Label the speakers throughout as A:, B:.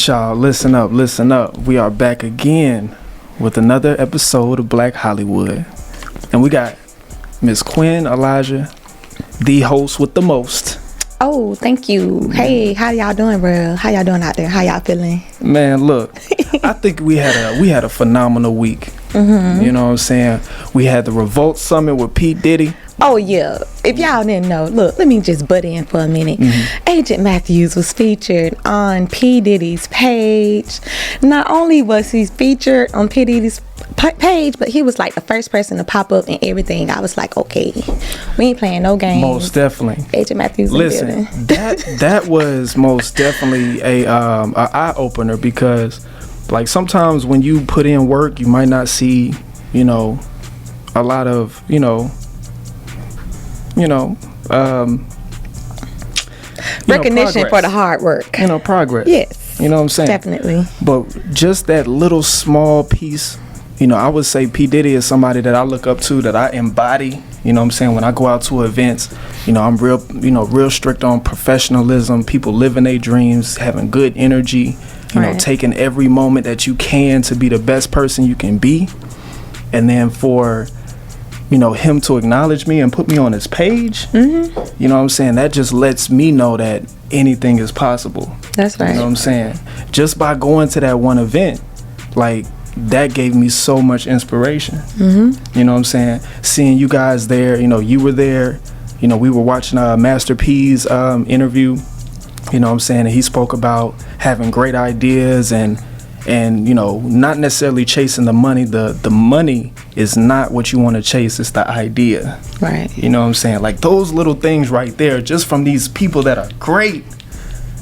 A: Y'all, listen up, listen up. We are back again with another episode of Black Hollywood. And we got Miss Quinn Elijah, the host with the most.
B: Oh, thank you. Hey, how y'all doing, bro? How y'all doing out there? How y'all feeling?
A: Man, look, I think we had a phenomenal week. Mm-hmm. You know what I'm saying? We had the Revolt Summit with P. Diddy.
B: Oh, yeah. If y'all didn't know, look, let me just butt in for a minute. Mm-hmm. Agent Matthews was featured on P. Diddy's page. Not only was he featured on P. Diddy's page, but he was like the first person to pop up and everything. I was like, okay, we ain't playing no games.
A: Most definitely.
B: Agent Matthews.
A: Listen, that was most definitely a eye opener, because like sometimes when you put in work, you might not see, a lot of,
B: recognition for the hard work.
A: Progress.
B: Yes.
A: You know what I'm saying?
B: Definitely.
A: But just that little small piece, I would say P. Diddy is somebody that I look up to, that I embody. You know what I'm saying? When I go out to events, I'm real strict on professionalism, people living their dreams, having good energy, taking every moment that you can to be the best person you can be. And then for him to acknowledge me and put me on his page, you know what I'm saying? That just lets me know that anything is possible.
B: That's right.
A: You know what I'm saying? Just by going to that one event, like, that gave me so much inspiration. Mm-hmm. You know what I'm saying? Seeing you guys there, you were there, we were watching Master P's interview, you know what I'm saying? And he spoke about having great ideas and not necessarily chasing the money. The money is not what you want to chase, it's the idea.
B: Right. You
A: know what I'm saying? Like those little things right there, just from these people that are great.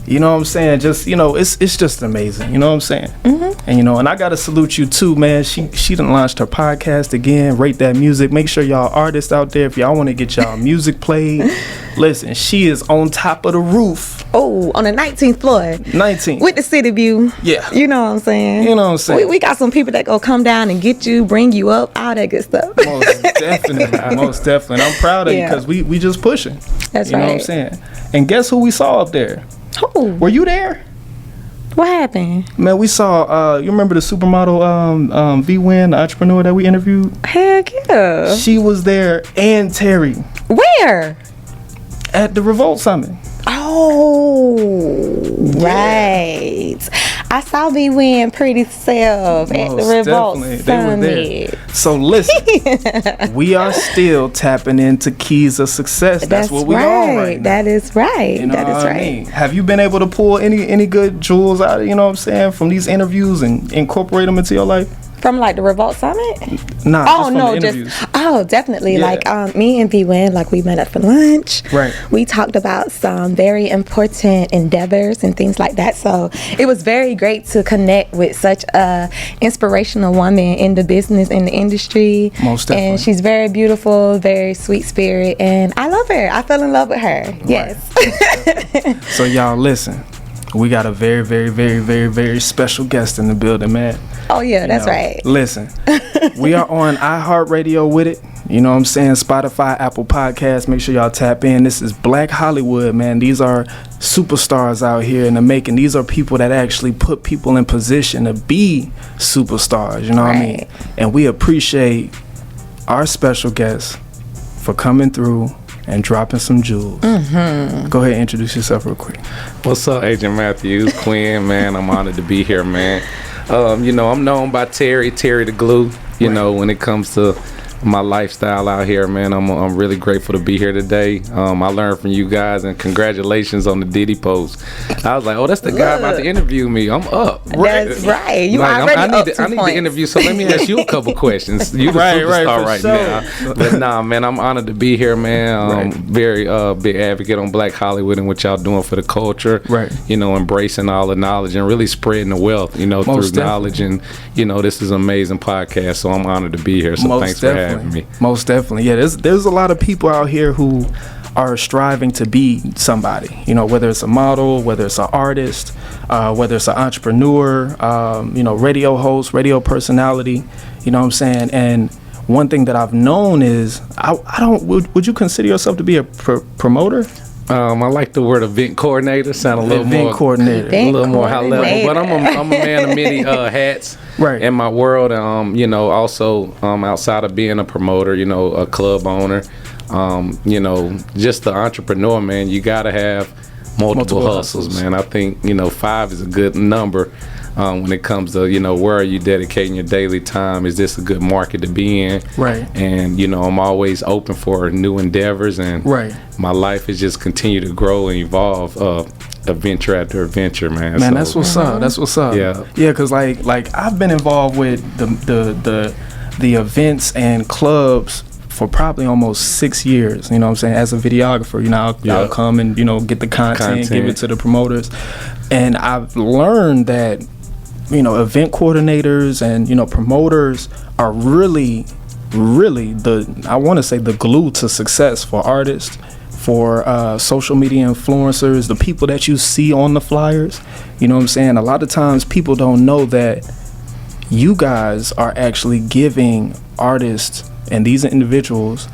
A: You know what I'm saying? Just, it's just amazing. You know what I'm saying? Mm-hmm. And, and I got to salute you too, man. She done launched her podcast again, Rate That Music. Make sure y'all artists out there, if y'all want to get y'all music played, listen, she is on top of the roof.
B: Oh, on the 19th floor.
A: 19th.
B: With the city view.
A: Yeah.
B: You know what I'm saying?
A: You know what I'm saying?
B: We got some people that go come down and get you, bring you up, all that good stuff.
A: Most definitely. Most definitely. I'm proud of you, because we just pushing.
B: That's right.
A: You know what I'm saying? And guess who we saw up there?
B: Who?
A: Were you there?
B: What happened?
A: Man, we saw, you remember the supermodel V-Win, the entrepreneur that we interviewed?
B: Heck yeah.
A: She was there, and Terry.
B: Where?
A: At the Revolt Summit.
B: Oh, right. I saw me win pretty self at the Revolt Summit.
A: They were there. So listen, we are still tapping into keys of success. That's what we on right now.
B: That is right.
A: That is right. Have you been able to pull any good jewels out, from these interviews and incorporate them into your life?
B: From like the Revolt Summit? Definitely. Yeah. Like me and V-Win, like we met up for lunch.
A: Right.
B: We talked about some very important endeavors and things like that. So it was very great to connect with such a inspirational woman in the business, in the industry.
A: Most definitely.
B: And she's very beautiful, very sweet spirit, and I love her. I fell in love with her. Right. Yes.
A: So y'all listen. We got a very, very, very, very, very special guest in the building, man.
B: Oh, yeah, that's right.
A: Listen, we are on iHeartRadio with it. You know what I'm saying? Spotify, Apple Podcasts. Make sure y'all tap in. This is Black Hollywood, man. These are superstars out here in the making. These are people that actually put people in position to be superstars. You know what I mean? And we appreciate our special guest for coming through and dropping some jewels. Mm-hmm. Go ahead and introduce yourself real quick.
C: What's up, Agent Matthews, Quinn, man? I'm honored to be here, man. I'm known by Terry the Glue, when it comes to my lifestyle out here, man. I'm really grateful to be here today. I learned from you guys, and congratulations on the Diddy post. I was like, oh, that's the guy about to interview me. I'm up.
B: That's right. You
C: like,
B: already
C: I need to interview, so let me ask you a couple questions. You the superstar right now. But nah, man, I'm honored to be here, man. Very big advocate on Black Hollywood and what y'all doing for the culture.
A: Right.
C: Embracing all the knowledge and really spreading the wealth, through knowledge. And, this is an amazing podcast, so I'm honored to be here. So thanks for having me.
A: Most definitely. Yeah, there's a lot of people out here who are striving to be somebody, whether it's a model, whether it's an artist, whether it's an entrepreneur, radio host, radio personality, you know what I'm saying? And one thing that I've known is, would you consider yourself to be a promoter?
C: I like the word event coordinator. Sound a little
A: Event
C: more
A: coordinator.
C: a little more high level. But I'm a man of many hats
A: Right.
C: in my world. You know, also outside of being a promoter, you know, a club owner, you know, just the entrepreneur, man. You gotta have multiple hustles, man. I think, you know, 5 is a good number. When it comes to, you know, where are you dedicating your daily time? Is this a good market to be in?
A: Right.
C: And, you know, I'm always open for new endeavors, and
A: Right.
C: my life has just continued to grow and evolve, adventure after adventure, man.
A: Man,
C: So,
A: that's what's up. That's what's up.
C: Yeah.
A: Yeah, because like I've been involved with the events and clubs for probably almost 6 years, you know what I'm saying, as a videographer. You know, I'll come and, you know, get the content, give it to the promoters. And I've learned that, you know, event coordinators and, you know, promoters are really I want to say the glue to success for artists, for social media influencers, the people that you see on the flyers. You know what I'm saying? A lot of times people don't know that you guys are actually giving artists and these individuals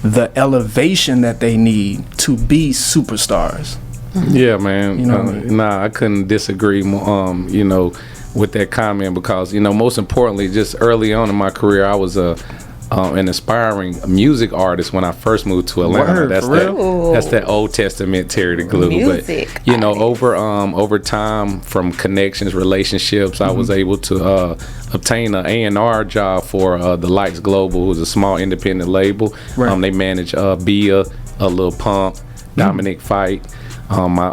A: the elevation that they need to be superstars.
C: Yeah, man.
A: You know what I mean?
C: Nah, I couldn't disagree more, you know, with that comment, because, you know, most importantly, just early on in my career, I was an aspiring music artist when I first moved to Atlanta.
A: Word,
C: that's that Old Testament Terry the Glue.
B: Music
C: But, you know, over time, from connections, relationships, I was able to obtain an A&R job for the Lights Global, who's a small independent label.
A: Right.
C: They manage Bia, Lil Pump, Dominic Fight. My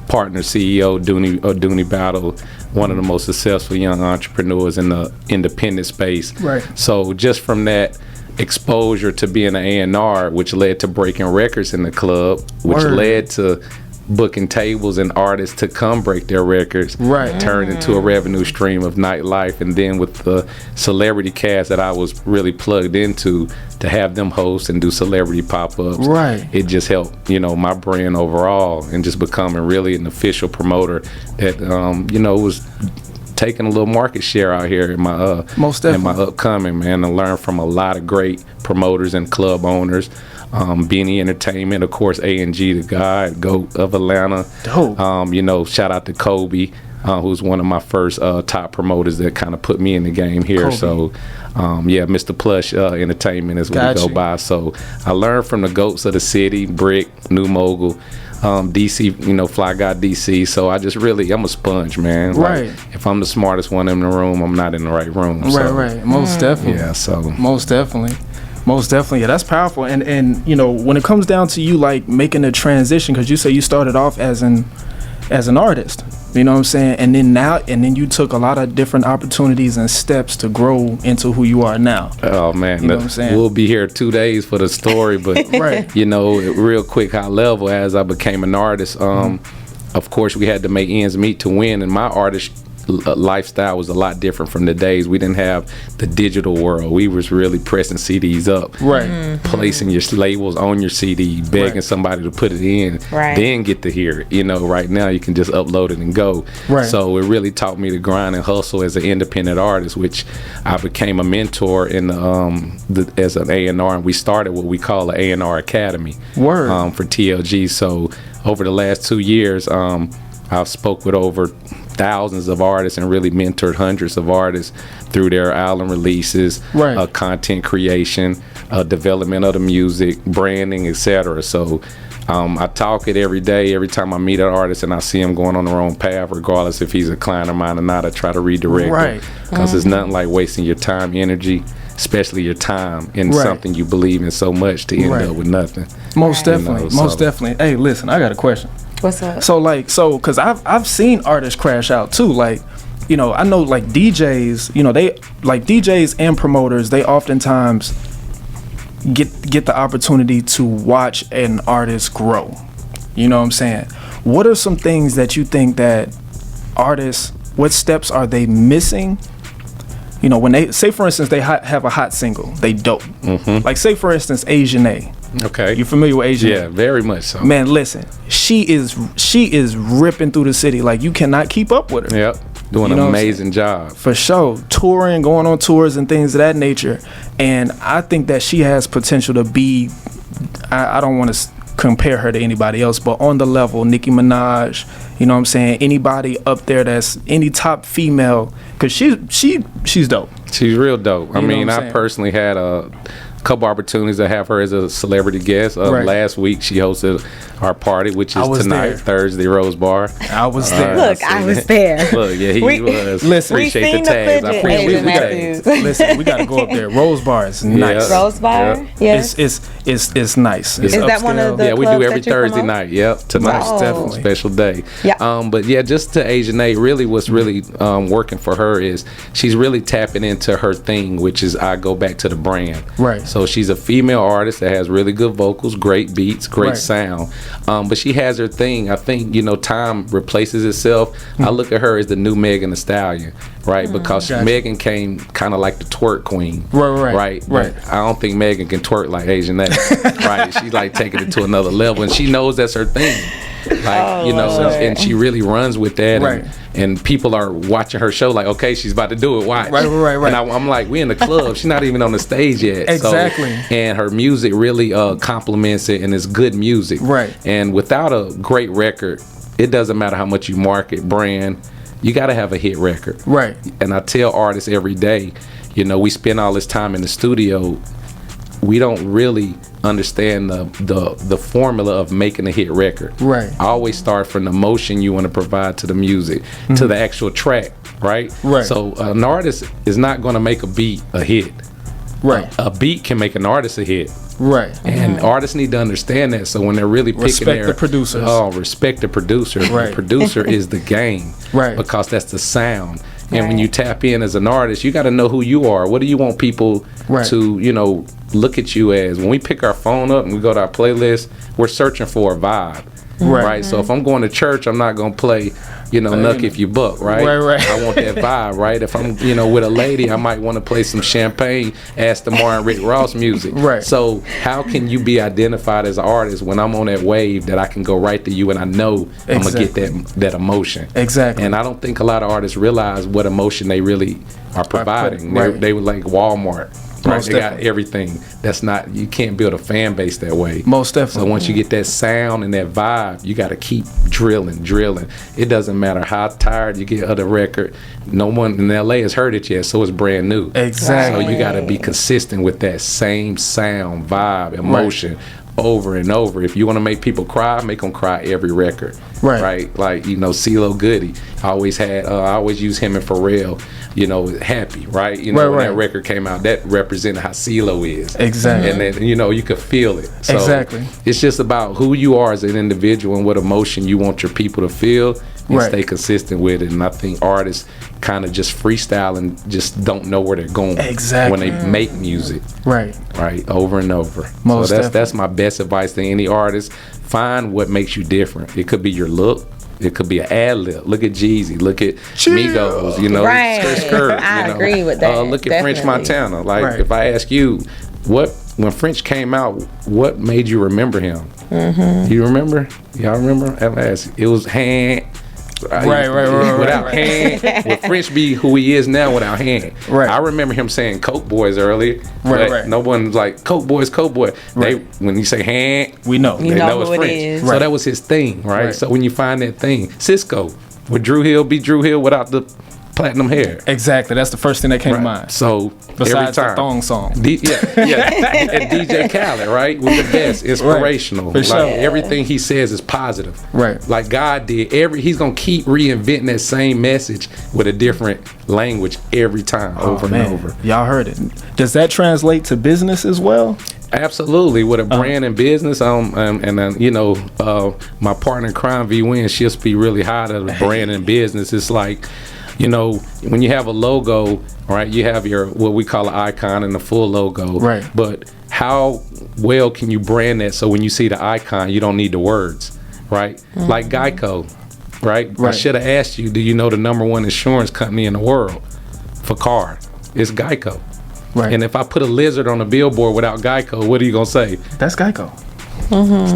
C: partner CEO, Dooney Battle, one of the most successful young entrepreneurs in the independent space.
A: Right.
C: So just from that exposure to being an A&R, which led to breaking records in the club, which
A: Word.
C: led to booking tables and artists to come break their records,
A: Right.
C: turned into a revenue stream of Nightlife. And then with the celebrity cast that I was really plugged into, to have them host and do celebrity pop-ups,
A: Right.
C: it just helped, you know, my brand overall, and just becoming really an official promoter that, you know, was taking a little market share out here in my
A: Most
C: in my
A: definitely.
C: upcoming, man, and learn from a lot of great promoters and club owners. Beanie Entertainment, of course, A&G, the God, GOAT of Atlanta.
A: Dope.
C: You know, shout out to Kobe, who's one of my first top promoters that kind of put me in the game here.
A: Kobe.
C: So, yeah, Mr. Plush Entertainment is what we go
A: Gotcha.
C: by. So I learned from the GOATs of the city, Brick, New Mogul, DC, you know, Fly Guy DC. So I just really, I'm a sponge, man.
A: Right.
C: Like, if I'm the smartest one in the room, I'm not in the right room.
A: Right,
C: So,
A: right. Most definitely.
C: Yeah, so.
A: Most definitely. Most definitely. Yeah, that's powerful. And you know, when it comes down to you like making a transition, because you say you started off as an artist, you know what I'm saying, and then you took a lot of different opportunities and steps to grow into who you are now.
C: Oh man,
A: You know what I'm saying?
C: we'll be here 2 days for the story, but
A: Right.
C: you know, real quick, high level, as I became an artist, of course we had to make ends meet to win, and my artist lifestyle was a lot different from the days. We didn't have the digital world. We was really pressing CDs up,
A: Right.
C: placing your labels on your CD, begging
A: Right.
C: somebody to put it in,
B: Right.
C: then get to hear it. You know, right now you can just upload it and go.
A: Right.
C: So it really taught me to grind and hustle as an independent artist, which I became a mentor in as an A&R, and we started what we call an A&R Academy.
A: Word.
C: For TLG. So over the last 2 years, I've spoke with over thousands of artists and really mentored hundreds of artists through their album releases,
A: Right.
C: content creation, development of the music, branding, etc. So I talk it every day, every time I meet an artist and I see him going on the wrong path, regardless if he's a client of mine or not. I try to redirect
A: Right.
C: him, because it's nothing like wasting your time, energy, especially your time in
A: Right.
C: something you believe in so much to end
A: Right.
C: up with nothing.
A: Most definitely.
C: You know,
A: Most
C: so-
A: definitely. Hey, listen, I got a question.
B: What's up?
A: So because I've seen artists crash out too. Like, you know, I know like DJs, you know, they like DJs and promoters, they oftentimes get the opportunity to watch an artist grow. You know what I'm saying? What are some things that you think that artists, what steps are they missing? You know, when they say, for instance, they have a hot single, they dope. Like, say, for instance, Asian A.
C: Okay.
A: You familiar with Asian A?
C: Yeah, very much so.
A: Man, listen, she is ripping through the city. Like, you cannot keep up with her.
C: Yep. Doing
A: You know
C: an
A: what I'm
C: amazing job.
A: For sure. Touring, going on tours and things of that nature. And I think that she has potential to be, I don't want to compare her to anybody else, but on the level, Nicki Minaj, you know what I'm saying, anybody up there that's any top female, because she's dope.
C: She's real dope. I mean, I
A: saying?
C: personally had a couple opportunities to have her as a celebrity guest.
A: Right.
C: Last week, she hosted our party, which
A: I
C: is
A: was
C: tonight,
A: there.
C: Thursday, Rose Bar.
A: I was there.
B: Look, I was there.
C: Look, yeah, he was.
A: Listen,
B: we
C: appreciate
B: seen
C: the tags.
B: the
C: I
B: fidget,
C: appreciate
B: Asian
C: the
B: Matthews.
C: tags.
A: Listen, we got to go up there. Rose Bar is nice.
C: Yeah.
B: Rose Bar?
C: Yeah.
B: Yes.
A: It's nice. It's
B: Is that one of
A: upscale.
B: the
C: Yeah, we
B: clubs
C: do every
B: that you
C: Thursday
B: promote?
C: night. Yep, tonight,
B: Wow.
A: Definitely.
C: special day.
B: Yeah.
C: But yeah, just to Asian A, really, what's really working for her is she's really tapping into her thing, which is I go back to the brand.
A: Right.
C: So she's a female artist that has really good vocals, great beats, great
A: Right.
C: sound. But she has her thing. I think time replaces itself. I look at her as the new Megan Thee Stallion, right? Because
A: Gotcha.
C: Megan came kind of like the twerk queen.
A: Right.
C: But I don't think Megan can twerk like Asian A. Right. She's like taking it to another level, and she knows that's her thing. Like,
B: Lord.
C: and she really runs with that.
A: Right.
C: And people are watching her show like, okay, she's about to do it. Watch.
A: Right.
C: And I'm like, we in the club. She's not even on the stage yet.
A: Exactly.
C: So, and her music really complements it, and it's good music.
A: Right.
C: And without a great record, it doesn't matter how much you market, brand, you got to have a hit record.
A: Right.
C: And I tell artists every day, we spend all this time in the studio. We don't really understand the formula of making a hit record.
A: Right.
C: I always start from the emotion you want to provide to the music, to the actual track, right?
A: Right.
C: So an artist is not going to make a beat a hit.
A: Right.
C: A beat can make an artist a hit.
A: Right.
C: And artists need to understand that. So when they're really picking
A: Respect the producers.
C: Oh, respect the producer.
A: Right.
C: The producer is the game.
A: Right.
C: Because that's the sound. And when
B: Right.
C: you tap in as an artist, you got to know who you are. What do you want people
A: Right.
C: to, look at you as? When we pick our phone up and we go to our playlist, we're searching for a vibe.
A: Right.
C: So if I'm going to church, I'm not going to play, Knuck If You Buck, right?
A: Right.
C: I want that vibe, right? If I'm, with a lady, I might want to play some Champagne, Aston Martin, Rick Ross music.
A: Right.
C: So how can you be identified as an artist when I'm on that wave that I can go right to you and I know I'm going to get that emotion?
A: Exactly.
C: And I don't think a lot of artists realize what emotion they really are providing.
A: Right.
C: They were like Walmart. Right,
A: Most
C: they got
A: definitely.
C: everything. That's not, you can't build a fan base that way.
A: Most
C: So
A: definitely.
C: once you get that sound and that vibe, you got to keep drilling. It doesn't matter how tired you get of the record. No one in LA has heard it yet, so it's brand new.
A: Exactly.
C: So you got to be consistent with that same sound, vibe, emotion. Over and over. If you want to make people cry, make them cry every record.
A: Right.
C: Like, CeeLo Goody. I always use him and Pharrell, Happy, right? When
A: Right.
C: that record came out, that represented how CeeLo is.
A: Exactly.
C: And then, you could feel it. So
A: Exactly.
C: it's just about who you are as an individual and what emotion you want your people to feel and
A: Right.
C: stay consistent with it. And I think artists kind of just freestyle and just don't know where they're going.
A: Exactly.
C: When they make music.
A: Right.
C: Right, over and over.
A: Most
C: so that's
A: definitely.
C: my best advice to any artist. Find what makes you different. It could be your look. It could be an ad lib. Look at Jeezy. Look at Migos.
B: Right.
C: Skirt.
B: I agree with that.
C: Look at French
B: Definitely.
C: Montana. Like
A: Right.
C: if I ask you, when French came out, what made you remember him? Mm-hmm. You remember? Y'all remember? It was hand.
A: Right.
C: Without hand, would French be who he is now without hand?
A: Right.
C: I remember him saying Coke Boys earlier.
A: Right,
C: but
A: right.
C: No one's like Coke Boys.
A: Right.
C: When you say hand,
A: We know.
B: You
C: they
B: know
C: it's
B: who it
C: French.
B: is.
C: So
A: Right.
C: that was his thing, right?
A: Right.
C: So when you find that thing, Cisco, would Drew Hill be Drew Hill without the platinum hair?
A: Exactly. That's the first thing that came to mind.
C: So
A: Besides
C: every
A: the
C: time,
A: thong song.
C: and DJ Khaled, right? Was the best, inspirational.
A: For sure.
C: Like everything he says is positive.
A: Right.
C: Like God did. He's gonna keep reinventing that same message with a different language every time, over and over.
A: Y'all heard it. Does that translate to business as well?
C: Absolutely, with a brand and business, my partner in crime, V Win, she'll speak really high to the brand and business. It's like, when you have a logo, right? You have your what we call an icon and the full logo,
A: Right.
C: But how well can you brand that so when you see the icon, you don't need the words, right? Like Geico, right? I
A: Right.
C: should have asked you, do you know the #1 insurance company in the world for car? It's Geico.
A: Right.
C: And if I put a lizard on a billboard without Geico, what are you gonna say?
A: That's Geico.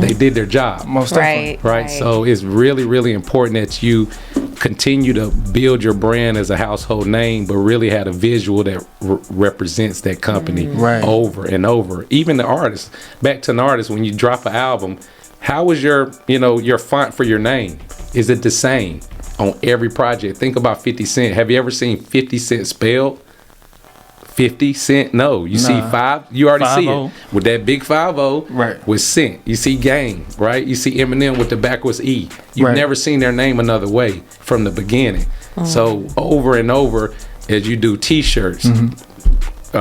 C: They did their job.
A: Most definitely.
B: Right.
C: Right. So it's really, really important that you continue to build your brand as a household name, but really had a visual that represents that company
A: Right.
C: over and over. Even the artist, back to an artist, when you drop an album, How is your font for your name? Is it the same on every project? Think about 50 Cent. Have you ever seen 50 Cent spelled? 50 Cent? No. You see 5, you already see it. With that big 5-0
A: Right.
C: with Cent. You see Game, right? You see Eminem with the backwards E. You've
A: Right.
C: never seen their name another way from the beginning. So over and over, as you do T-shirts,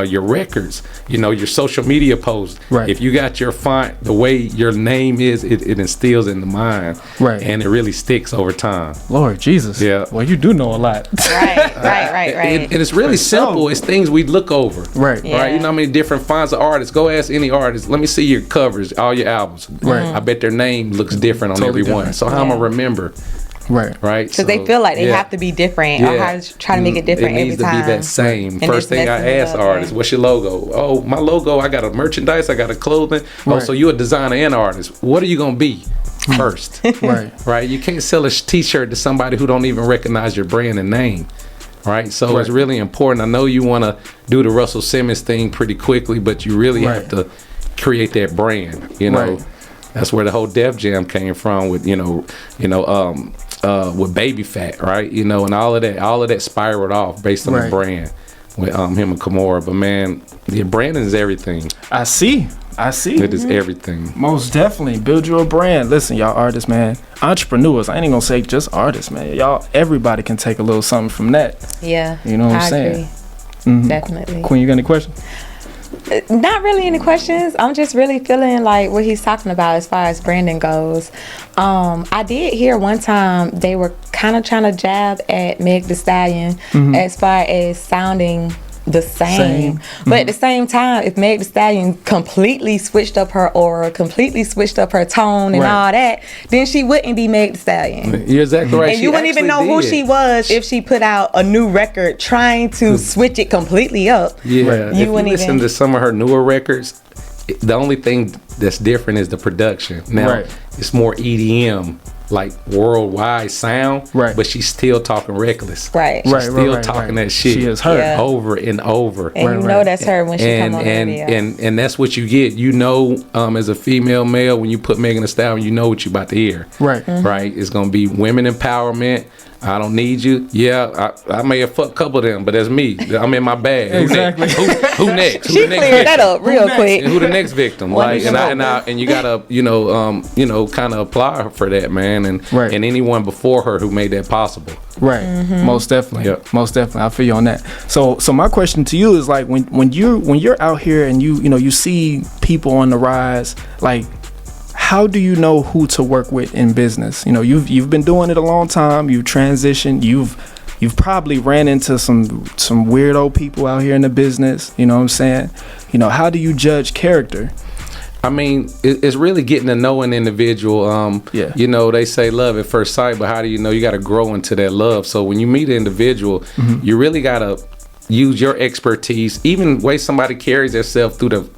C: your records, your social media posts.
A: Right.
C: If you got your font, the way your name is, it instills in the mind.
A: Right.
C: And it really sticks over time.
A: Lord Jesus.
C: Yeah.
A: Well, you do know a lot.
B: Right.
C: And it's really simple. It's things we look over.
A: Right.
B: Yeah.
C: Right. You know how many different fonts of artists? Go ask any artist. Let me see your covers, all your albums.
A: Right.
C: I bet their name looks different on
A: Totally
C: every one.
A: different.
C: So how am I remember?
A: Right.
C: Right.
B: Because they feel like they have to be different or how to try to make it different
C: It needs
B: every time.
C: to be that same.
B: And
C: First
B: it's
C: thing I
B: messing it
C: ask
B: up,
C: artists,
B: right?
C: what's your logo? Oh, my logo, I got a merchandise, I got a clothing. Oh,
A: Right.
C: so you a designer and artist. What are you going to be first?
A: Right.
C: Right? You can't sell a t-shirt to somebody who don't even recognize your brand and name. Right? So it's
A: Right.
C: really important. I know you want to do the Russell Simmons thing pretty quickly, but you really
A: Right.
C: have to create that brand,
A: Right.
C: That's where the whole Def Jam came from with, with Baby Fat, right? And all of that spiraled off based on
A: Right.
C: the brand with him and Kimura. But man, yeah, branding is everything.
A: I see.
C: It is everything.
A: Most definitely. Build your brand. Listen, y'all artists, man. Entrepreneurs. I ain't even gonna say just artists, man. Y'all, everybody can take a little something from that.
B: Yeah.
A: You know what I'm
B: I
A: saying?
B: agree. Definitely.
A: Queen, you got any questions?
B: Not really any questions. I'm just really feeling like what he's talking about as far as branding goes. I did hear one time they were kind of trying to jab at Meg Thee Stallion as far as sounding the same. But at the same time, if Meg Thee Stallion completely switched up her aura, completely switched up her tone and
A: Right.
B: all that, then she wouldn't be Meg Thee Stallion.
C: You're exactly right.
B: And
C: She
B: you wouldn't even know
C: actually
B: who
C: did.
B: she was if she put out a new record trying to switch it completely up.
C: Yeah,
A: Right.
C: if you
B: wouldn't
C: listen
B: even-
C: to some of her newer records, the only thing that's different is the production. Now,
A: Right.
C: it's more EDM, like worldwide sound,
A: Right.
C: but she's still talking reckless.
B: Right.
C: She's
A: Right,
C: still
A: right,
C: talking
A: right.
C: that shit.
A: She is her.
B: Yeah.
C: Over and over.
B: And
A: Right,
B: you know
A: right.
B: that's her when she
C: and
B: come on the
C: and,
B: radio.
C: and that's what you get. As a female male, when you put Megan Thee Stallion, you know what you about to hear.
A: Right.
C: Right? It's gonna be women empowerment. I don't need you. Yeah, I may have fucked a couple of them, but that's me. I'm in my bag.
A: Exactly.
C: Who next? Who
B: She
C: the next
B: cleared that
C: victim?
B: up real quick.
C: And who the next victim? Like,
A: me
C: and you gotta, kind of apply for that, man, and
A: Right.
C: and anyone before her who made that possible.
A: Right. Most definitely.
C: Yep.
A: Most definitely. I feel you on that. So my question to you is like when you're out here and you see people on the rise, like how do you know who to work with in business? You've been doing it a long time. You've transitioned. You've probably ran into some weirdo people out here in the business. You know what I'm saying? How do you judge character?
C: I mean, it's really getting to know an individual.
A: Yeah.
C: They say love at first sight, but how do you know? You got to grow into that love. So when you meet an individual, you really got to use your expertise. Even the way somebody carries themselves through the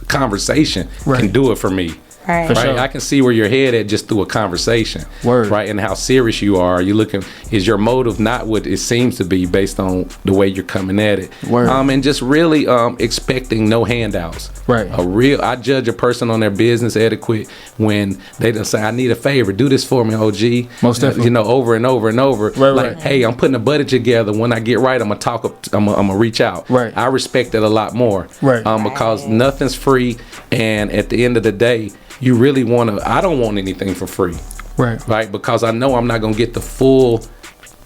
C: conversation
A: Right.
C: can do it for me.
B: Right.
A: For
C: Right,
A: sure.
C: I can see where your head at just through a conversation.
A: Word.
C: Right, and how serious you are. You looking? Is your motive not what it seems to be based on the way you're coming at it?
A: Word.
C: And just really expecting no handouts.
A: Right.
C: I judge a person on their business etiquette when they just say, "I need a favor, do this for me, OG."
A: Most definitely.
C: Over and over and over.
A: Right,
C: like,
A: right.
C: hey, I'm putting a budget together. When I get right, I'm gonna talk. I'm gonna reach out.
A: Right.
C: I respect it a lot more.
A: Right.
C: Because nothing's free, and at the end of the day, you really want to. I don't want anything for free,
A: Right.
C: right? Because I know I'm not gonna get the full.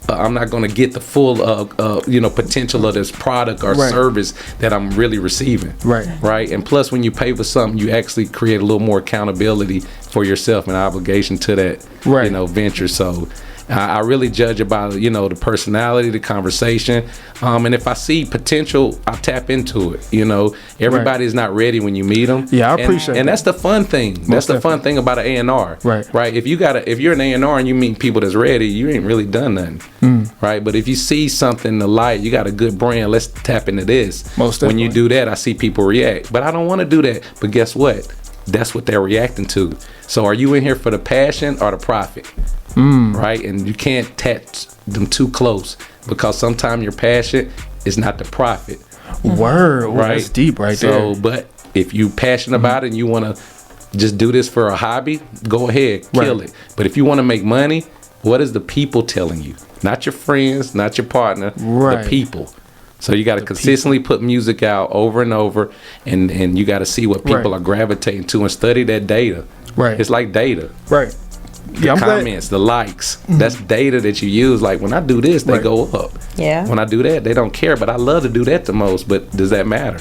C: I'm not gonna get the full, potential of this product or
A: Right.
C: service that I'm really receiving.
A: Right.
C: Right. And plus, when you pay for something, you actually create a little more accountability for yourself and obligation to that,
A: Right.
C: venture. So. I really judge about the personality, the conversation, and if I see potential, I tap into it. Everybody is not ready when you meet them.
A: Yeah, I appreciate
C: and
A: that.
C: that's the fun thing. That's the fun thing about an A&R.
A: Right.
C: Right. If you're an A&R and you meet people that's ready, you ain't really done nothing. Right. But if you see something in the light, you got a good brand. Let's tap into this.
A: Most
C: When you
A: definitely.
C: do that, I see people react. But I don't want to do that. But guess what? That's what they're reacting to. So are you in here for the passion or the profit? Right? And you can't attach them too close because sometimes your passion is not the profit.
A: Word. Ooh,
C: Right?
A: That's deep right
C: so,
A: there.
C: but if you passionate about it and you want to just do this for a hobby, go ahead, kill it. But if you want to make money, what is the people telling you? Not your friends, not your partner, the people. So you got to consistently put music out over and over, and you got to see what people are gravitating to and study that data. Right. It's like data.
A: Right.
C: The comments, the likes, that's data that you use. Like when I do this, they go up. Yeah. When I do that, they don't care. But I love to do that the most. But does that matter?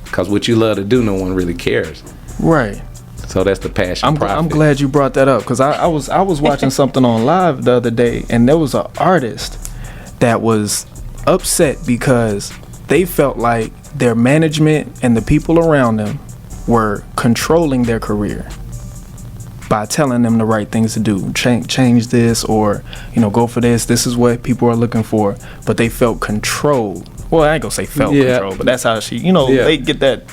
C: Because what you love to do, no one really cares.
A: Right.
C: So that's the passion.
A: I'm glad you brought that up, because I was watching something on live the other day, and there was an artist that was upset because they felt like their management and the people around them were controlling their career by telling them the right things to do. Change this, or go for this. This is what people are looking for. But they felt controlled. Well, I ain't gonna say felt controlled, but that's how they get that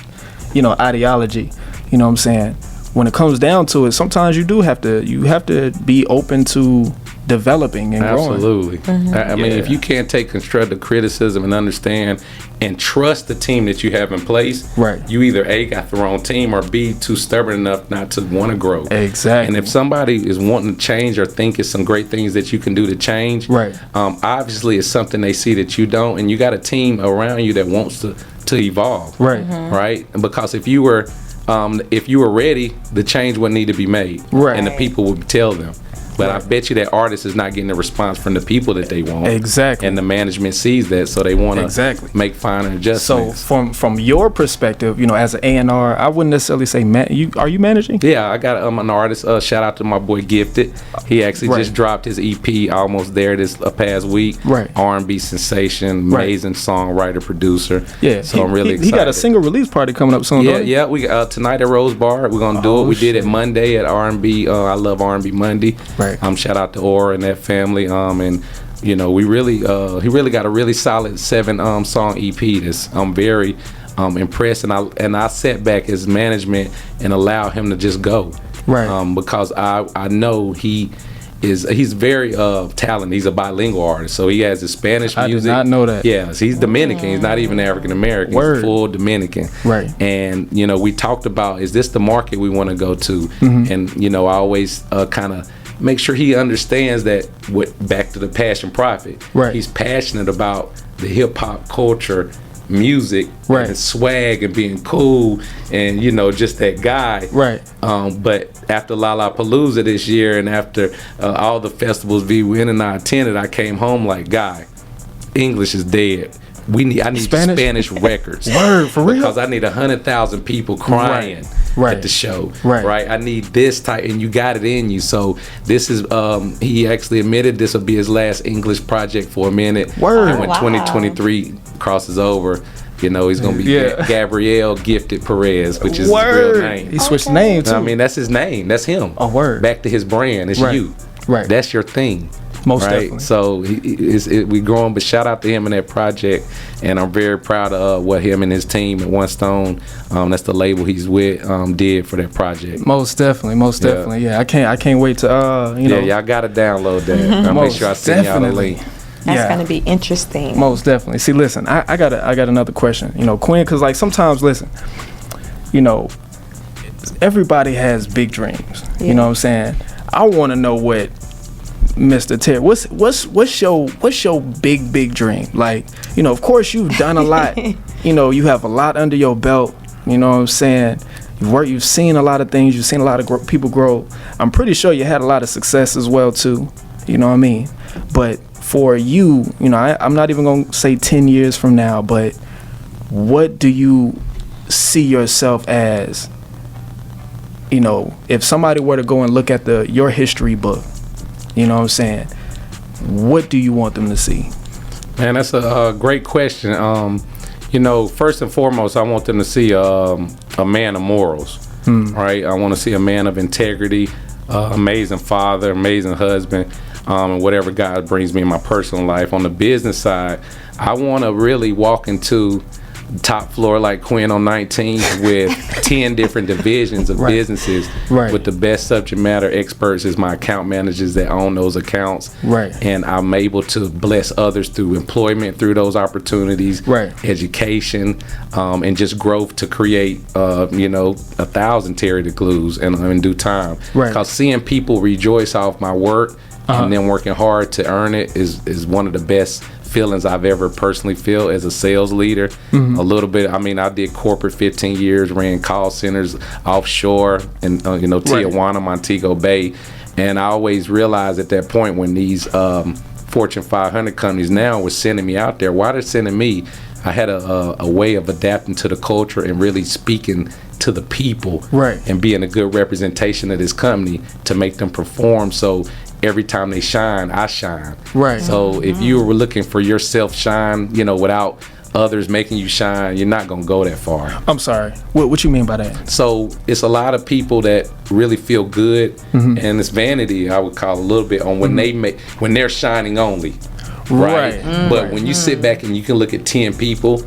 A: ideology. You know what I'm saying? When it comes down to it, sometimes you have to be open to developing and growing.
C: Absolutely. I mean, if you can't take constructive criticism and understand and trust the team that you have in place, you either A, got the wrong team, or B, too stubborn enough not to want to grow.
A: Exactly.
C: And if somebody is wanting to change or think it's some great things that you can do to change, obviously it's something they see that you don't, and you got a team around you that wants to evolve. Right? Because if you were ready, the change would need to be made. And the people would tell them. But I bet you that artist is not getting the response from the people that they want.
A: Exactly.
C: And the management sees that, so they want to make finer adjustments.
A: So from your perspective, as an A&R, I wouldn't necessarily say are you managing?
C: Yeah, I got an artist. Shout out to my boy Gifted. He actually just dropped his EP almost there this past week. R&B sensation, amazing songwriter, producer. Yeah. So I'm really excited.
A: He got a single release party coming up soon.
C: Yeah. We tonight at Rose Bar. We're gonna do it. We did it Monday at R&B. I love R&B Monday. Shout out to Aura and that family. And he really got a really solid 7 song EP. I'm very impressed, and I sat back as management and allow him to just go. Because I know he's very talented. He's a bilingual artist, so he has his Spanish music.
A: I did not know that.
C: Yeah, he's Dominican. He's not even African American. He's full Dominican. And we talked about, is this the market we want to go to? And I always kind of make sure he understands that. Back to the passion profit. He's passionate about the hip hop culture, music, and swag, and being cool, and just that guy. But after Lollapalooza this year, and after all the festivals and I attended, I came home like, guy, English is dead. I need Spanish records.
A: Word, for real?
C: Because I need 100,000 people crying at the show. I need this type, and you got it in you. So this is, he actually admitted this will be his last English project for a minute.
A: Word.
C: And when 2023 crosses over, he's going to be Gabriel Gifted Perez, which is his real name.
A: He switched name too.
C: I mean, that's his name. That's him.
A: Oh, word.
C: Back to his brand. It's you. That's your thing.
A: Most definitely.
C: So we growing, but shout out to him and that project, and I'm very proud of what him and his team at One Stone, that's the label he's with, did for that project.
A: Most definitely. Yeah, I can't wait to
C: y'all gotta download that. I'll make sure I send y'all the link.
B: That's gonna be interesting.
A: Most definitely. See, listen, I got another question. Quinn, because like sometimes, listen, everybody has big dreams. You know what I'm saying? I want to know what Mr. Terry, what's your big dream? Like, of course you've done a lot. You have a lot under your belt. You know what I'm saying? You've seen a lot of things. You've seen a lot of people grow. I'm pretty sure you had a lot of success as well too. You know what I mean? But for you, I'm not even gonna say 10 years from now, but what do you see yourself as? If somebody were to go and look at your history book, you know what I'm saying, what do you want them to see?
C: Man, that's a great question. First and foremost, I want them to see a man of morals, right? I want to see a man of integrity, amazing father, amazing husband, and whatever God brings me in my personal life. On the business side, I want to really walk into top floor like Quinn on 19 with 10 different divisions of businesses with the best subject matter experts as my account managers that own those accounts. And I'm able to bless others through employment, through those opportunities, education, and just growth to create, 1,000 Terry the Glues in due time. Because seeing people rejoice off my work and then working hard to earn it is one of the best feelings I've ever personally felt as a sales leader. A little bit, I did corporate 15 years, ran call centers offshore in Tijuana, Montego Bay, and I always realized at that point when these Fortune 500 companies now were sending me out there, why they're sending me, I had a way of adapting to the culture and really speaking to the people and being a good representation of this company to make them perform. So every time they shine, I shine. So if you were looking for yourself shine, without others making you shine, you're not gonna go that far.
A: I'm sorry. What you mean by that?
C: So it's a lot of people that really feel good, and it's vanity, I would call a little bit, on when when they're shining only. But when you sit back and you can look at 10 people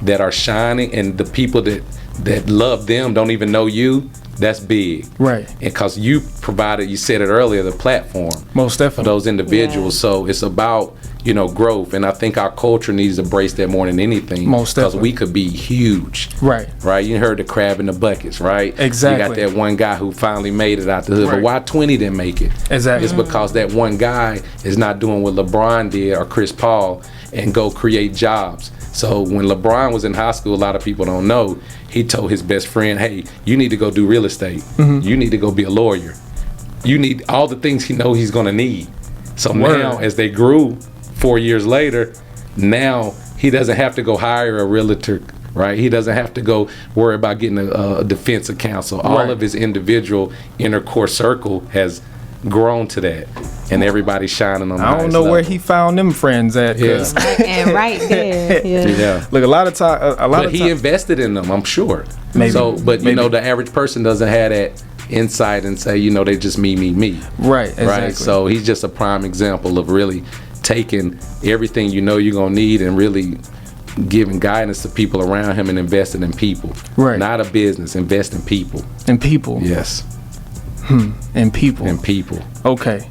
C: that are shining, and the people that love them don't even know you, that's big. And because you provided, you said it earlier, the platform.
A: Most definitely.
C: For those individuals. So it's about, growth. And I think our culture needs to embrace that more than anything.
A: Most definitely.
C: Because we could be huge. Right. You heard the crab in the buckets, right?
A: Exactly.
C: You got that one guy who finally made it out the hood. But why 20 didn't make it?
A: Exactly.
C: It's because that one guy is not doing what LeBron did or Chris Paul and go create jobs. So when LeBron was in high school, a lot of people don't know, he told his best friend, hey, you need to go do real estate. You need to go be a lawyer. You need all the things he know he's going to need. So now, as they grew 4 years later, now he doesn't have to go hire a realtor, right? He doesn't have to go worry about getting a defensive counsel. All of his individual inner core circle has grown to that, and everybody's shining on the
A: I don't know
C: level.
A: where he found them friends at.
B: And right there.
A: Look, a lot of time.
C: But he invested in them, I'm sure.
A: Maybe.
C: So, but the average person doesn't have that insight and say, they just me.
A: Right. Exactly.
C: Right. So he's just a prime example of really taking everything you're gonna need and really giving guidance to people around him and investing in people.
A: Right.
C: Not a business. Invest in people.
A: In people.
C: Yes.
A: And people.
C: And people.
A: Okay.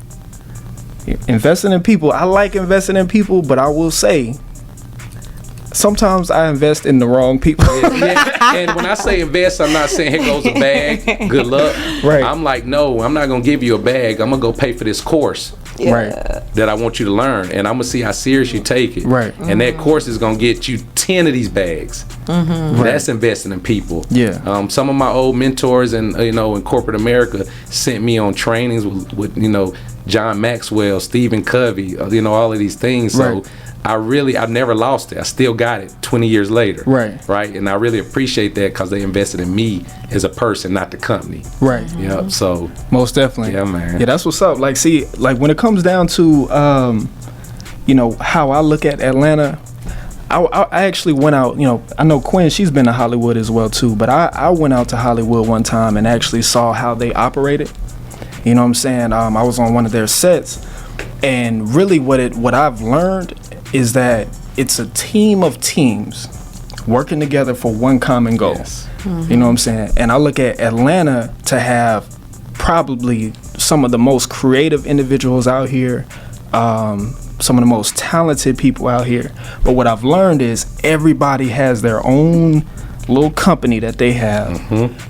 A: Investing in people. I like investing in people, but I will say, sometimes I invest in the wrong people.
C: And when I say invest, I'm not saying here goes a bag, good luck. I'm like, no, I'm not gonna give you a bag. I'm gonna go pay for this course. That I want you to learn, and I'm gonna see how serious you take it. And that course is gonna get you 10 of these bags. That's investing in people. Some of my old mentors and in corporate America sent me on trainings with John Maxwell, Stephen Covey, all of these things. So I've never lost it. I still got it 20 years later. Right. And I really appreciate that because they invested in me as a person, not the company. Yep. So
A: most definitely.
C: Yeah, man.
A: Yeah, that's what's up. Like, see, like when it comes down to, how I look at Atlanta, I actually went out, I know Quinn, she's been to Hollywood as well too, but I went out to Hollywood one time and actually saw how they operated. You know what I'm saying? I was on one of their sets, and really what I've learned is that it's a team of teams working together for one common goal. You know what I'm saying? And I look at Atlanta to have probably some of the most creative individuals out here, some of the most talented people out here. But what I've learned is everybody has their own little company that they have.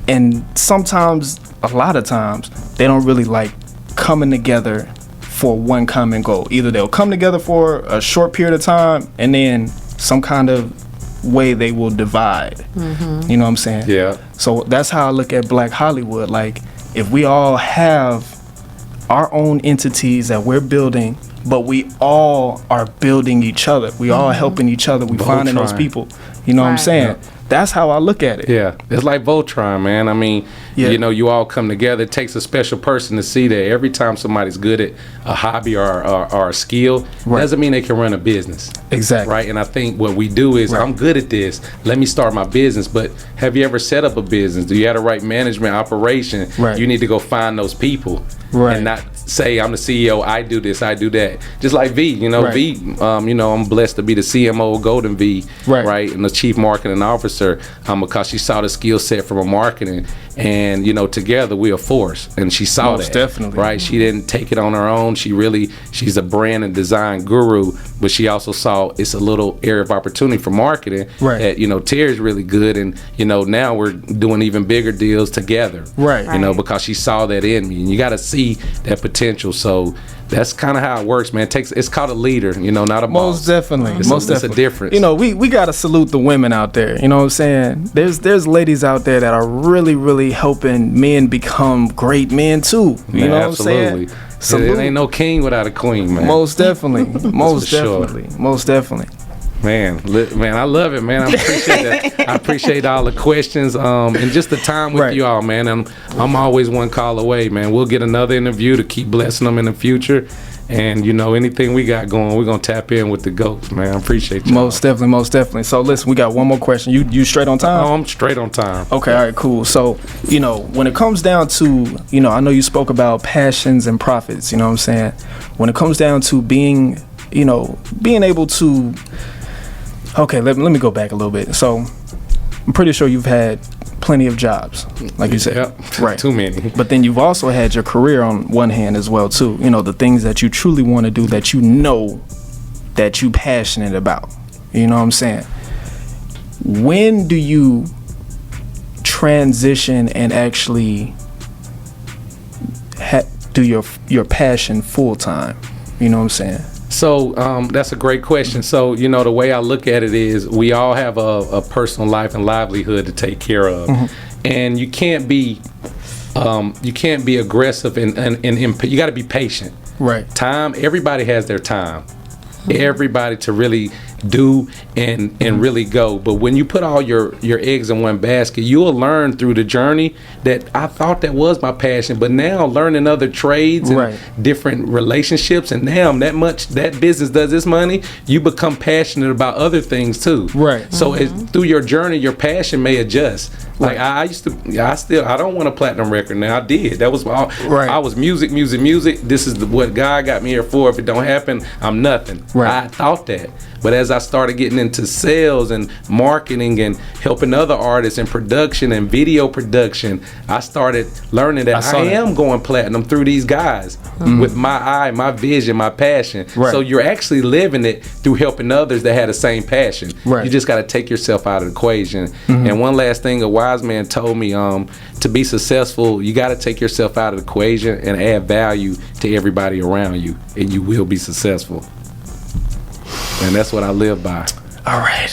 A: And sometimes, a lot of times, they don't really like coming together for one common goal. Either they'll come together for a short period of time, and then some kind of way they will divide. You know what I'm saying?
C: Yeah.
A: So that's how I look at Black Hollywood. Like, if we all have our own entities that we're building, but we all are building each other. We all helping each other. We finding those people. You know what I'm saying? That's how I look at it.
C: Yeah, it's like Voltron, man. I mean, you all come together. It takes a special person to see that every time somebody's good at a hobby or a skill, doesn't mean they can run a business.
A: Exactly.
C: Right, and I think what we do is, I'm good at this. Let me start my business. But have you ever set up a business? Do you have the right management operation? You need to go find those people and not say I'm the CEO, I do this, I do that. Just like V,
A: Right.
C: V, I'm blessed to be the CMO of Golden V,
A: Right.
C: and the Chief Marketing Officer, because she saw the skill set from a marketing, and together we are force, and she saw
A: Most
C: that.
A: definitely.
C: Right, she didn't take it on her own. She's a brand and design guru, but she also saw it's a little area of opportunity for marketing.
A: Right.
C: That Terry's really good, and now we're doing even bigger deals together.
A: Right.
C: Because she saw that in me, and you got to see that potential. So that's kind of how it works, man. It's called a leader, not a boss.
A: Most definitely.
C: It's
A: Most
C: a
A: definitely.
C: difference.
A: We got to salute the women out there. You know what I'm saying? There's ladies out there that are really, really helping men become great men too. You know
C: absolutely.
A: what I'm saying? Salute.
C: It ain't no king without a queen, man.
A: Most definitely. Most
C: for sure.
A: definitely. Most definitely.
C: Man, I love it, man. I appreciate that. I appreciate all the questions, and just the time with
A: Right.
C: you all, man. And I'm always one call away, man. We'll get another interview to keep blessing them in the future. And anything we got going, we're gonna tap in with the GOATs, man. I appreciate you.
A: Most definitely. Most definitely. So listen, we got one more question. You straight on time?
C: Oh, I'm straight on time.
A: Okay, all right, cool. So, when it comes down to, I know you spoke about passions and profits, you know what I'm saying? When it comes down to being able to, okay, let me go back a little bit. So, I'm pretty sure you've had plenty of jobs, like you said.
C: Yep.
A: Right.
C: Too many.
A: But then you've also had your career on one hand as well, too. The things that you truly want to do that that you passionate about. You know what I'm saying? When do you transition and actually do your passion full time? You know what I'm saying?
C: So that's a great question. So the way I look at it is we all have a personal life and livelihood to take care of, and you can't be aggressive and you got to be patient.
A: Right.
C: Time. Everybody has their time. Everybody to really do and really go. But when you put all your eggs in one basket, you'll learn through the journey that I thought that was my passion, but now learning other trades and
A: Right.
C: different relationships, and now that business does this money, you become passionate about other things too.
A: Right.
C: So through your journey, your passion may adjust. Like I don't want a platinum record now. I did. That was all.
A: Right.
C: I was music. This is what God got me here for. If it don't happen, I'm nothing.
A: Right.
C: I thought that. But as I started getting into sales and marketing and helping other artists in production and video production, I started learning that I am going platinum through these guys with my eye, my vision, my passion.
A: Right.
C: So you're actually living it through helping others that had the same passion.
A: Right.
C: You just got to take yourself out of the equation. And one last thing, a wise man told me, to be successful, you got to take yourself out of the equation and add value to everybody around you, and you will be successful. And that's what I live by.
A: All right.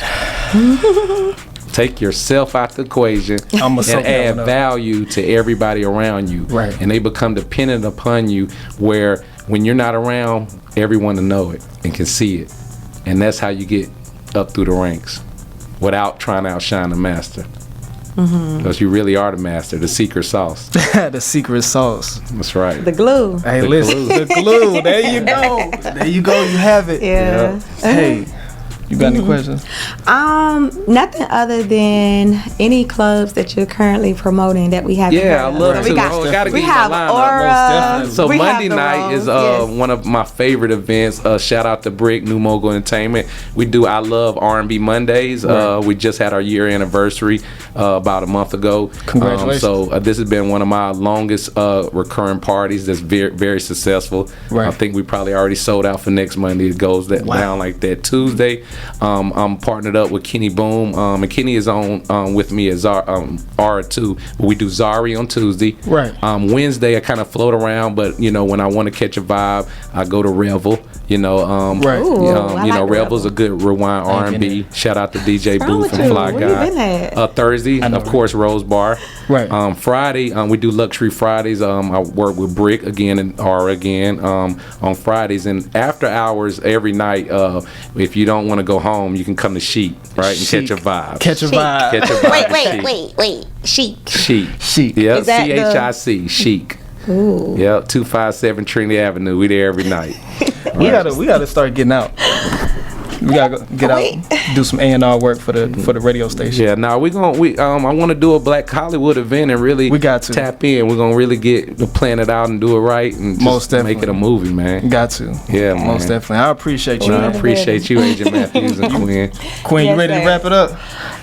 C: Take yourself out the equation and add value to everybody around you.
A: Right.
C: And they become dependent upon you, where when you're not around, everyone will know it and can see it. And that's how you get up through the ranks without trying to outshine the master. Because you really are the master, the secret sauce.
A: The secret sauce.
C: That's right.
B: The glue.
A: Hey,
C: The
A: listen,
C: glue.
A: the glue. There you go. There you go. You have it.
B: Yeah.
A: Hey, you got any questions?
B: Nothing other than any clubs that you're currently promoting that we have.
C: Yeah, I love
B: We
C: to.
B: got,
C: I gotta
B: we
C: get my
B: have
C: lineup.
B: Aura.
C: So
B: we
C: Monday
B: have the
C: night is
B: Rose, yes.
C: one of my favorite events. Shout out to Brick, New Mogul Entertainment. We do I Love R&B Mondays.
A: Right.
C: We just had our year anniversary about a month ago.
A: Congratulations.
C: So this has been one of my longest recurring parties that's very, very successful.
A: Right.
C: I think we probably already sold out for next Monday. It goes down like that. Tuesday, I'm partnered up with Kenny Boom. And Kenny is on with me as Aura too. We do Zari on Tuesday.
A: Right.
C: Wednesday I kind of float around, but when I want to catch a vibe, I go to Revel.
A: Right.
B: Ooh, I like
C: Revel's a
B: Revel.
C: good rewind R&B. Shout out to DJ
B: wrong
C: Booth
B: with
C: and
B: you?
C: Fly
B: Where you been
C: Guy.
B: at?
C: Thursday, of course, Rose Bar.
A: Right.
C: Friday, we do Luxury Fridays. I work with Brick again and Aura again on Fridays, and after hours every night. If you don't want to go home, you can come to Chic, right, and
A: Chic.
C: catch a vibe.
A: Catch a vibe.
C: Catch a vibe.
B: Wait. Chic.
C: Chic.
A: Chic.
C: Yep.
B: Is that
C: CHIC. Chic.
B: Ooh.
C: Yep. 257 Trinity Avenue. We there every night.
A: We gotta start getting out. We gotta get out, do some A&R work for the radio station.
C: Yeah, now I want to do a Black Hollywood event and really
A: We got to
C: tap in. We're gonna really plan it out and do it right and just
A: Most definitely.
C: make it a movie, man.
A: Got to.
C: Yeah, man.
A: Most definitely. I appreciate you.
C: Well, I
A: man.
C: appreciate you, Agent Matthews and Quinn.
A: Quinn, you
B: Yes,
A: ready to
B: sir.
A: wrap it up?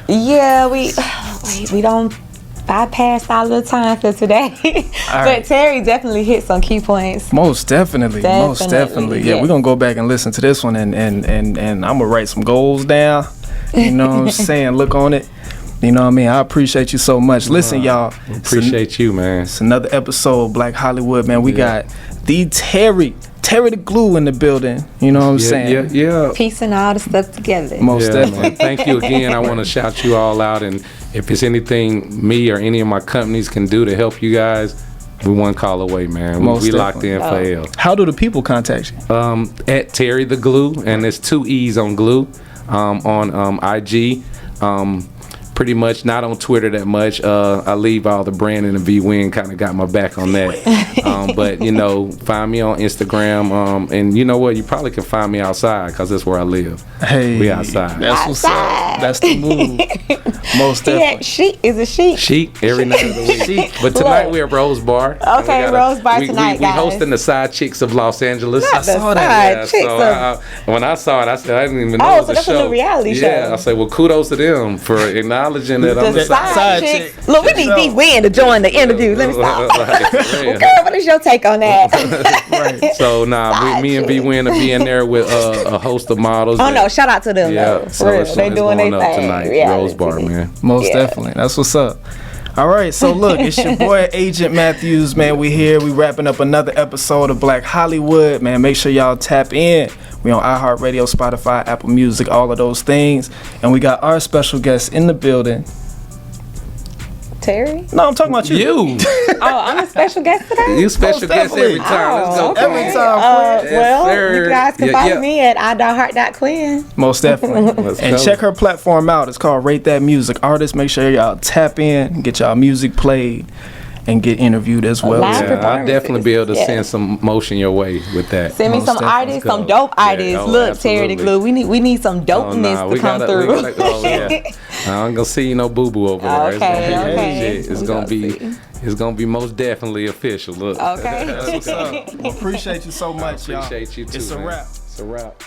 B: Yeah, we don't bypass our little time for today.
A: right.
B: But Terry definitely hit some key points.
A: Most definitely. Most definitely. Yeah,
B: yeah.
A: we're gonna go back and listen to this one and I'm gonna write some goals down. You know what I'm saying? Look on it. You know what I mean? I appreciate you so much. Listen, y'all.
C: Appreciate you, man.
A: It's another episode of Black Hollywood, man. We got the Terry the Glue in the building. You know what I'm saying?
C: Yeah.
B: Piecing all the stuff together.
A: Most
C: Yeah,
A: definitely.
C: man. Thank you again. I want to shout you all out, and if it's anything me or any of my companies can do to help you guys, we one call away, man.
A: Most
C: We locked in for L.
A: How do the people contact you?
C: At Terry the Glue, and there's 2 E's on Glue, on IG. Pretty much not on Twitter that much. I leave all the Brandon and V Win kind of got my back on that. But you know, find me on Instagram. And you know what? You probably can find me outside because that's where I live.
A: Hey,
C: we outside.
A: That's what's up. That's the move. Most
B: Yeah,
A: definitely.
B: chic is a chic.
C: Chic every night of the week.
A: Chic.
C: But tonight
B: Look.
C: we're at Rose Bar.
B: Okay, Rose Bar tonight,
C: we
B: guys.
C: hosting the Side Chicks of Los Angeles.
B: Not the
A: saw that.
B: side
C: Yeah,
B: chicks
C: so
B: of-
C: when I saw it, I said I didn't even know
B: Oh,
C: it was
B: so
C: a
B: that's a
C: show.
B: new reality
C: Yeah,
B: show.
C: I said, well, kudos to them for acknowledging that I'm
B: the
C: the
B: side
A: chick.
B: chicks. Look, we need these Win to join the interview. Let me stop.
C: Right.
B: Girl, what is your take on that?
A: Right.
C: So
B: Side
C: me and V Win will be in there with a host of models.
B: Oh no, shout out to them
C: Yeah,
B: though.
C: so
B: For real.
C: it's
B: They doing
C: going
B: their
C: up
B: thing.
C: tonight.
B: Reality
C: Rose Bar,
B: TV.
C: man.
A: Most
B: Yeah.
A: definitely. That's what's up. All right, so look, it's your boy Agent Matthews, man. We here. We wrapping up another episode of Black Hollywood, man. Make sure y'all tap in. We on iHeartRadio, Spotify, Apple Music, all of those things. And we got our special guest in the building.
B: Terry?
A: No, I'm talking about you.
C: You
B: Oh, I'm a special guest today?
C: you special guest every
A: definitely.
C: time. Let's go.
B: Oh,
A: Every
B: okay.
A: time,
C: Yes,
B: Well,
C: sir.
B: you guys can
C: Yeah,
B: follow
C: yeah.
B: me at i.heart.quinn.
A: Most definitely.
C: Let's
A: And
C: go.
A: check her platform out. It's called Rate That Music. Artists, make sure y'all tap in, get y'all music played, and get interviewed as well.
B: Live
C: Yeah, I'll
B: performances.
C: definitely be able to
B: Yeah.
C: send some motion your way with that.
B: Send me
A: Most
B: some
A: definitely.
B: artists,
C: Let's
B: some
C: go.
B: dope
C: Yeah,
B: artists.
C: oh,
B: Look, Terry the
C: absolutely.
B: Glue. We need some dopeness to come through.
C: Oh, yeah. I ain't gonna see you no boo boo over there. It's
B: Okay,
C: gonna be
B: okay.
C: legit. It's
B: We
C: gonna
B: gonna
C: be
B: see.
C: it's gonna be most definitely official. Look.
B: Okay.
A: That's what's up. Well, appreciate you so much, y'all.
C: Appreciate you too.
A: It's a
C: man.
A: wrap.
C: It's a wrap.